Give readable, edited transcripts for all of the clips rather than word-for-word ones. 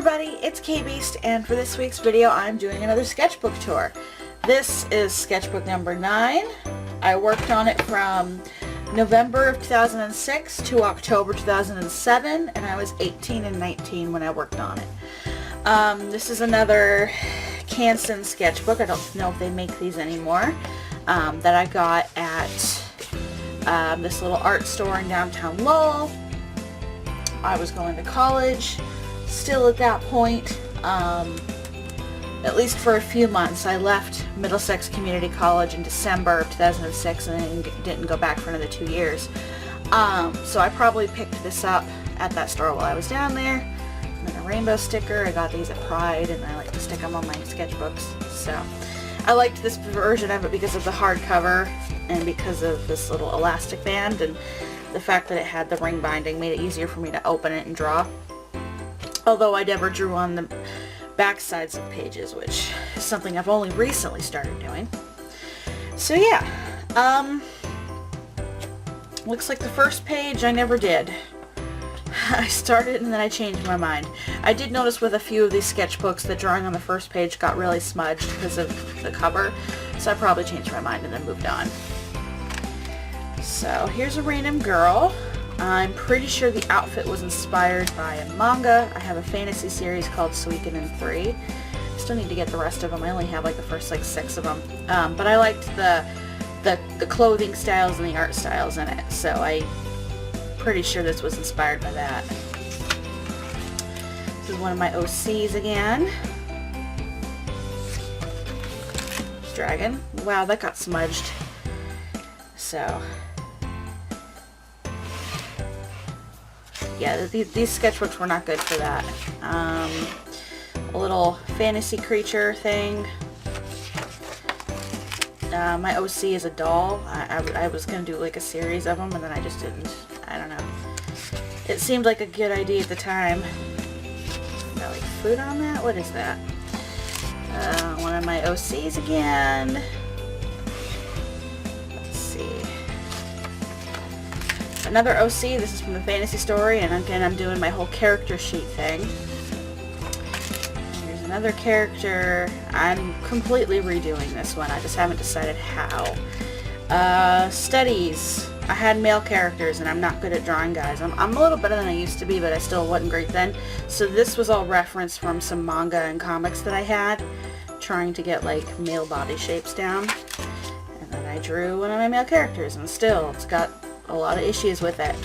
everybody, it's KayBeast, and for this week's video I'm doing another sketchbook tour. This is sketchbook number 9. I worked on it from November of 2006 to October 2007, and I was 18 and 19 when I worked on it. This is another Canson sketchbook. I don't know if they make these anymore, that I got at this little art store in downtown Lowell. I was going to college still at that point, at least for a few months. I left Middlesex Community College in December of 2006 and then didn't go back for another 2 years. So I probably picked this up at that store while I was down there. And then a rainbow sticker. I got these at Pride and I like to stick them on my sketchbooks. So I liked this version of it because of the hardcover and because of this little elastic band, and the fact that it had the ring binding made it easier for me to open it and draw. Although I never drew on the back sides of pages, which is something I've only recently started doing. So yeah, looks like the first page I never did. I started and then I changed my mind. I did notice with a few of these sketchbooks that drawing on the first page got really smudged because of the cover, so I probably changed my mind and then moved on. So here's a random girl. I'm pretty sure the outfit was inspired by a manga. I have a fantasy series called Suikoden 3. I still need to get the rest of them. I only have like the first like 6 of them. But I liked the clothing styles and the art styles in it, so I'm pretty sure this was inspired by that. This is one of my OCs again. Dragon. Wow, that got smudged. So yeah, these sketchbooks were not good for that. A little fantasy creature thing. My OC is a doll. I was going to do like a series of them and then I just didn't. I don't know. It seemed like a good idea at the time. Got like food on that? What is that? One of my OCs again. Let's see. Another OC. This is from the Fantasy Story, and again I'm doing my whole character sheet thing. Here's another character. I'm completely redoing this one. I just haven't decided how. Studies. I had male characters and I'm not good at drawing guys. I'm a little better than I used to be, but I still wasn't great then. So this was all referenced from some manga and comics that I had, trying to get like male body shapes down. And then I drew one of my male characters, and still it's got a lot of issues with it.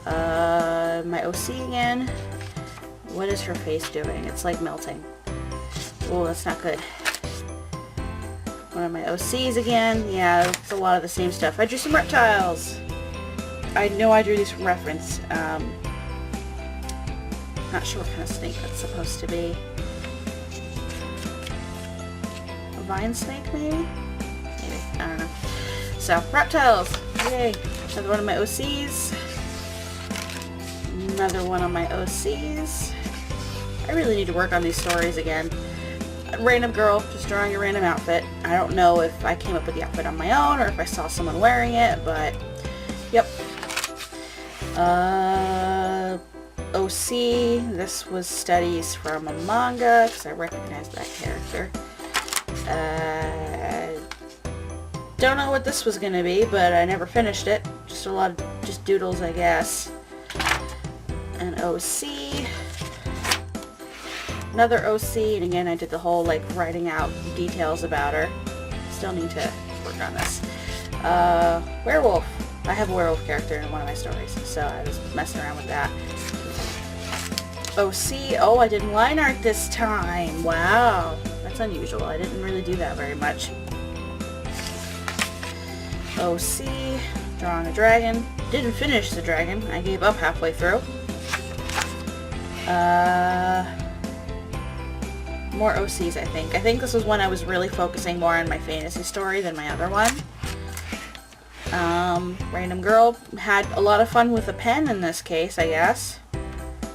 My OC again. What is her face doing? It's like melting. Oh, that's not good. One of my OCs again. Yeah, it's a lot of the same stuff. I drew some reptiles. I know I drew these from reference. Not sure what kind of snake that's supposed to be. A vine snake, maybe? Maybe. I don't know. So, reptiles. Yay. Another one of my OCs. Another one of my OCs. I really need to work on these stories again. Random girl, just drawing a random outfit. I don't know if I came up with the outfit on my own or if I saw someone wearing it, but yep. OC, this was studies from a manga because I recognized that character. Don't know what this was going to be, but I never finished it. Just a lot of just doodles, I guess. An OC. Another OC, and again I did the whole like writing out details about her. Still need to work on this. Werewolf. I have a werewolf character in one of my stories, so I was messing around with that. OC. Oh, I did line art this time. Wow. That's unusual. I didn't really do that very much. OC. Drawing a dragon. Didn't finish the dragon. I gave up halfway through. More OCs, I think. I think this was when I was really focusing more on my fantasy story than my other one. Random girl. Had a lot of fun with a pen in this case, I guess.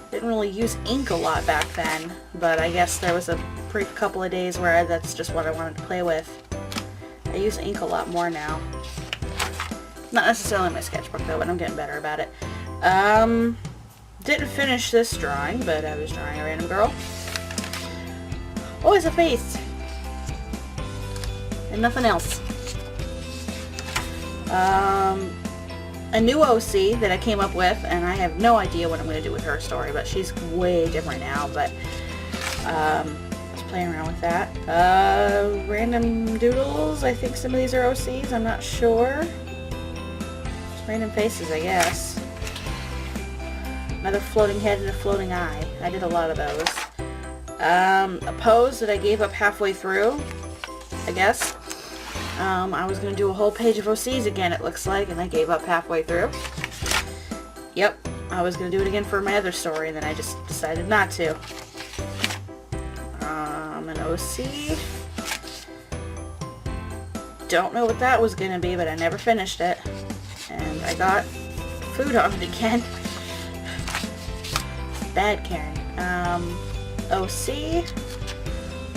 Didn't really use ink a lot back then, but I guess there was a brief couple of days where that's just what I wanted to play with. I use ink a lot more now. Not necessarily in my sketchbook though, but I'm getting better about it. Didn't finish this drawing, but I was drawing a random girl. Oh, it's a face! And nothing else. A new OC that I came up with, and I have no idea what I'm going to do with her story, but she's way different now, but I was playing around with that. Random doodles, I think some of these are OCs, I'm not sure. Just random faces, I guess. Another floating head and a floating eye. I did a lot of those. A pose that I gave up halfway through, I guess. I was going to do a whole page of OCs again, it looks like, and I gave up halfway through. Yep, I was going to do it again for my other story, and then I just decided not to. An OC. Don't know what that was going to be, but I never finished it. And I got food on it again. Bad Karen. OC.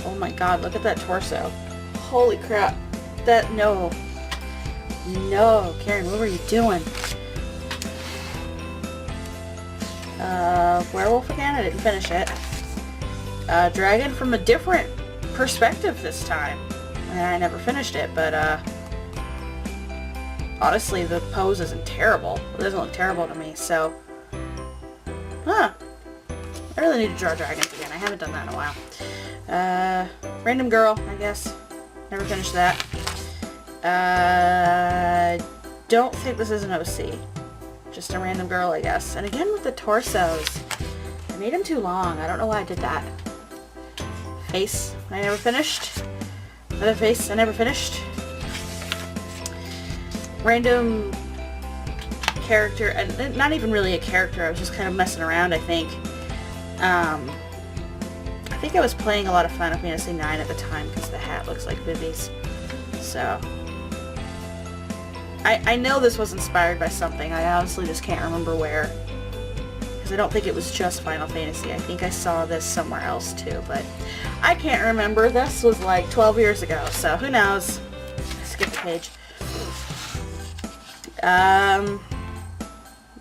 Oh my god, look at that torso. Holy crap. That, no. No, Karen, what were you doing? Werewolf again? I didn't finish it. Dragon from a different perspective this time. And I never finished it, but, honestly, the pose isn't terrible. It doesn't look terrible to me, so... Huh. I really need to draw dragons again. I haven't done that in a while. Random girl, I guess. Never finished that. Don't think this is an OC. Just a random girl, I guess. And again with the torsos. I made them too long. I don't know why I did that. Face, I never finished. Another face, I never finished. Random character, and not even really a character, I was just kind of messing around, I think. I think I was playing a lot of Final Fantasy IX at the time because the hat looks like Vivi's. So, I know this was inspired by something. I honestly just can't remember where. Because I don't think it was just Final Fantasy. I think I saw this somewhere else too, but I can't remember. This was like 12 years ago, so who knows. Skip the page.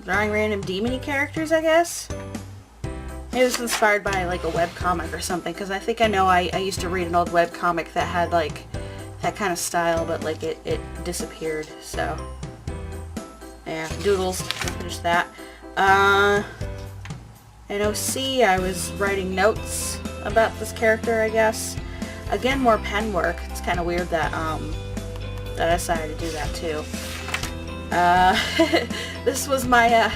Drawing random demon-y characters, I guess. It was inspired by like a webcomic or something, because I think I know I used to read an old webcomic that had like that kind of style, but like it disappeared, so yeah, doodles, I finished that. In OC, I was writing notes about this character, I guess. Again, more pen work. It's kind of weird that that I decided to do that too. This was my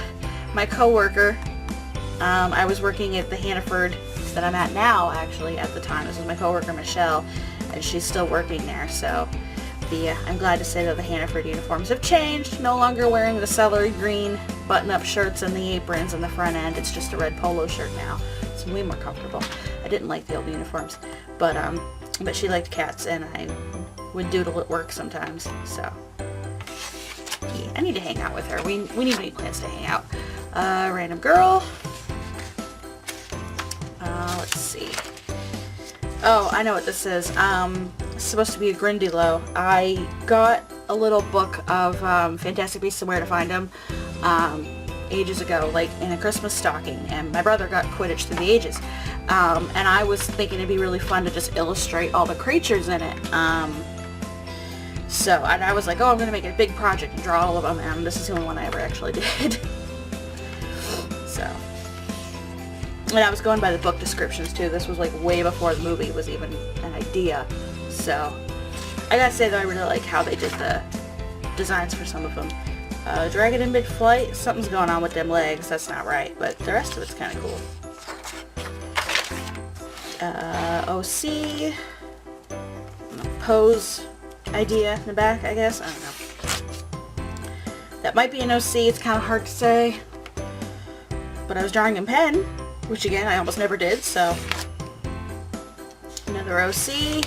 my coworker. I was working at the Hannaford that I'm at now, actually, at the time. This was my coworker, Michelle, and she's still working there, so I'm glad to say that the Hannaford uniforms have changed. No longer wearing the celery green button-up shirts and the aprons on the front end. It's just a red polo shirt now. It's way more comfortable. I didn't like the old uniforms, but she liked cats, and I would doodle at work sometimes, so yeah, I need to hang out with her. We need to make plans to hang out. Random girl. Let's see. Oh, I know what this is. It's supposed to be a Grindilo. I got a little book of Fantastic Beasts and Where to Find Them ages ago, like in a Christmas stocking, and my brother got Quidditch Through the Ages. And I was thinking it'd be really fun to just illustrate all the creatures in it. So, and I was like, oh, I'm going to make a big project and draw all of them, and this is the only one I ever actually did. So. And I was going by the book descriptions too. This was like way before the movie was even an idea. So, I gotta say though, I really like how they did the designs for some of them. Dragon in mid-flight, something's going on with them legs, that's not right, but the rest of it's kind of cool. OC, pose idea in the back, I guess, I don't know. That might be an OC, it's kind of hard to say, but I was drawing in pen, which again, I almost never did, so. Another OC.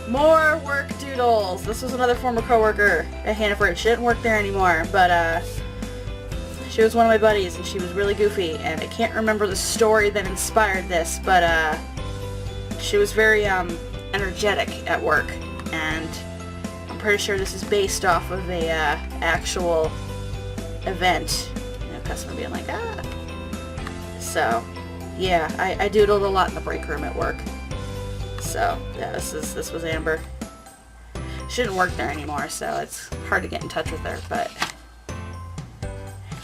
More work doodles. This was another former coworker at Hannaford. She didn't work there anymore, but she was one of my buddies, and she was really goofy, and I can't remember the story that inspired this, but she was very energetic at work, and I'm pretty sure this is based off of a actual event. You know, customer being like, ah. So, yeah, I doodled a lot in the break room at work. So, yeah, this was Amber. She didn't work there anymore, so it's hard to get in touch with her, but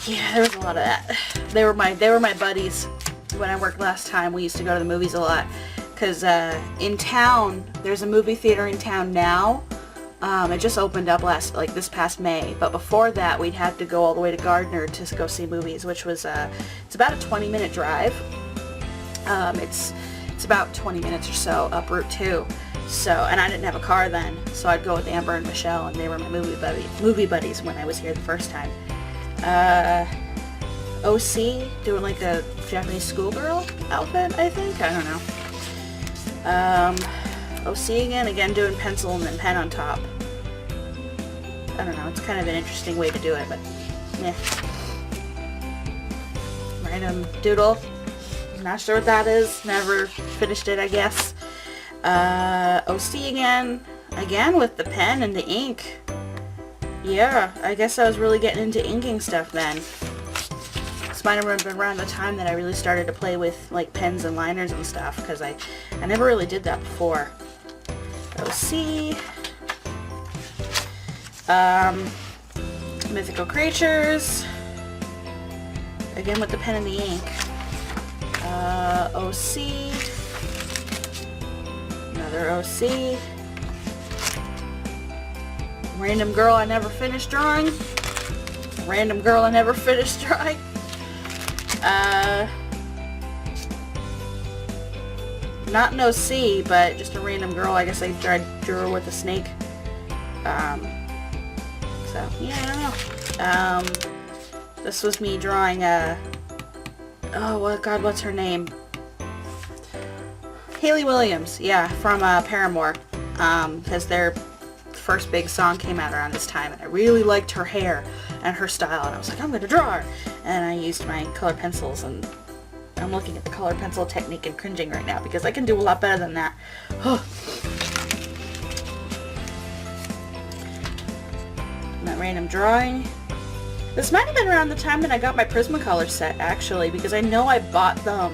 yeah, there was a lot of that. They were my buddies when I worked last time. We used to go to the movies a lot, because in town, there's a movie theater in town now. It just opened up this past May, but before that we'd have to go all the way to Gardner to go see movies, which was it's about a 20-minute drive. It's about 20 minutes or so up Route 2. So, and I didn't have a car then, so I'd go with Amber and Michelle, and they were my movie buddies when I was here the first time. OC, doing like a Japanese schoolgirl outfit, I think? I don't know. OC again doing pencil and then pen on top. I don't know, it's kind of an interesting way to do it, but yeah. Random doodle. I'm not sure what that is. Never finished it, I guess. OC again with the pen and the ink. Yeah, I guess I was really getting into inking stuff then. This might have been around the time that I really started to play with like pens and liners and stuff, because I never really did that before. OC. Mythical creatures. Again with the pen and the ink. OC. Another OC. Random girl I never finished drawing. Random girl I never finished drawing. Not an OC, but just a random girl. I guess I drew her with a snake. So, yeah, I don't know. This was me drawing oh, God, what's her name? Hayley Williams, yeah, from Paramore, because their first big song came out around this time, and I really liked her hair and her style, and I was like, I'm going to draw her, and I used my colored pencils, and I'm looking at the colored pencil technique and cringing right now, because I can do a lot better than that. And that random drawing. This might have been around the time that I got my Prismacolor set, actually, because I know I bought them,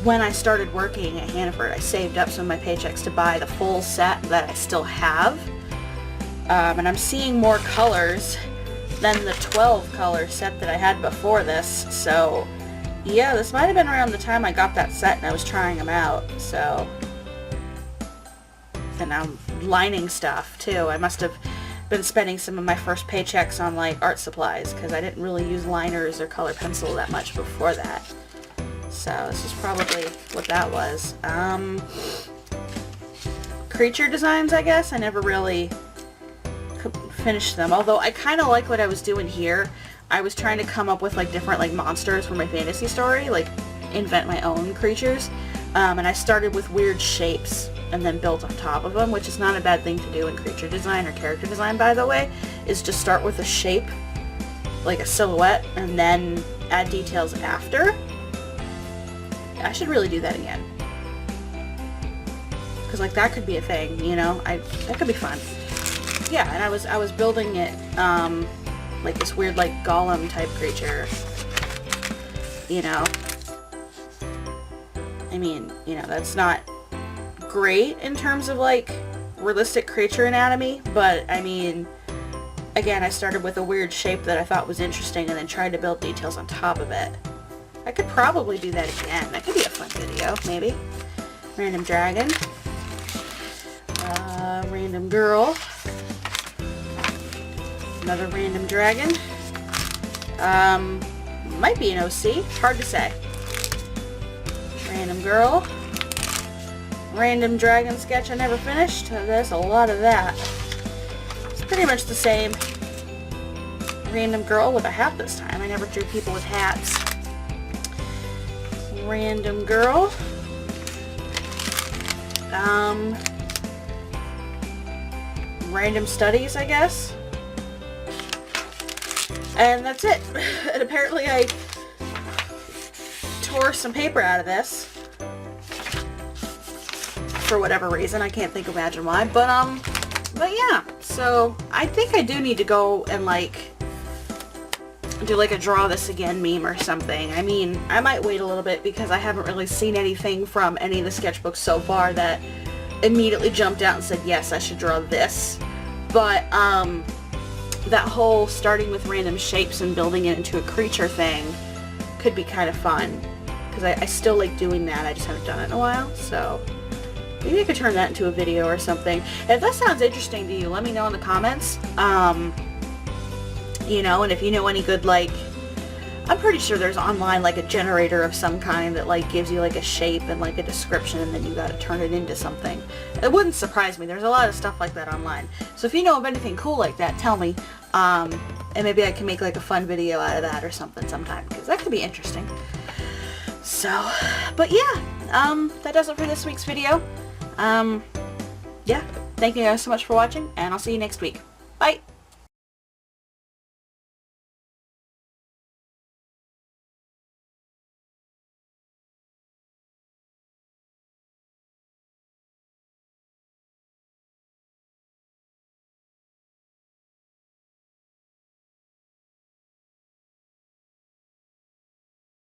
when I started working at Hannaford. I saved up some of my paychecks to buy the full set that I still have. And I'm seeing more colors than the 12 color set that I had before this. So yeah, this might have been around the time I got that set and I was trying them out. So, and I'm lining stuff too. I must have been spending some of my first paychecks on like art supplies, because I didn't really use liners or color pencil that much before that. So this is probably what that was. Creature designs, I guess. I never really finished them, although I kind of like what I was doing here. I was trying to come up with like different like monsters for my fantasy story, like invent my own creatures. And I started with weird shapes and then built on top of them, which is not a bad thing to do in creature design or character design, by the way, is just start with a shape, like a silhouette, and then add details after. I should really do that again, because like that could be a thing, you know. That could be fun. Yeah, and I was building it like this weird like golem type creature, you know. I mean, you know, that's not great in terms of like realistic creature anatomy, but I mean, again, I started with a weird shape that I thought was interesting and then tried to build details on top of it. I could probably do that again. That could be a fun video, maybe. Random dragon. Random girl. Another random dragon. Might be an OC. Hard to say. Random girl. Random dragon sketch I never finished. There's a lot of that. It's pretty much the same. Random girl with a hat this time. I never drew people with hats. Random girl. Random studies, I guess. And that's it. And apparently I tore some paper out of this. For whatever reason. I can't imagine why. But, But yeah, so I think I do need to go and like do like a draw this again meme or something. I mean, I might wait a little bit because I haven't really seen anything from any of the sketchbooks so far that immediately jumped out and said, yes, I should draw this. But that whole starting with random shapes and building it into a creature thing could be kind of fun. Because I still like doing that, I just haven't done it in a while, so maybe I could turn that into a video or something. If that sounds interesting to you, let me know in the comments. You know, and if you know any good, like, I'm pretty sure there's online like a generator of some kind that like gives you like a shape and like a description and then you gotta turn it into something. It wouldn't surprise me. There's a lot of stuff like that online. So if you know of anything cool like that, tell me. And maybe I can make like a fun video out of that or something sometime, because that could be interesting. So, but yeah, that does it for this week's video. Yeah, thank you guys so much for watching, and I'll see you next week. Bye!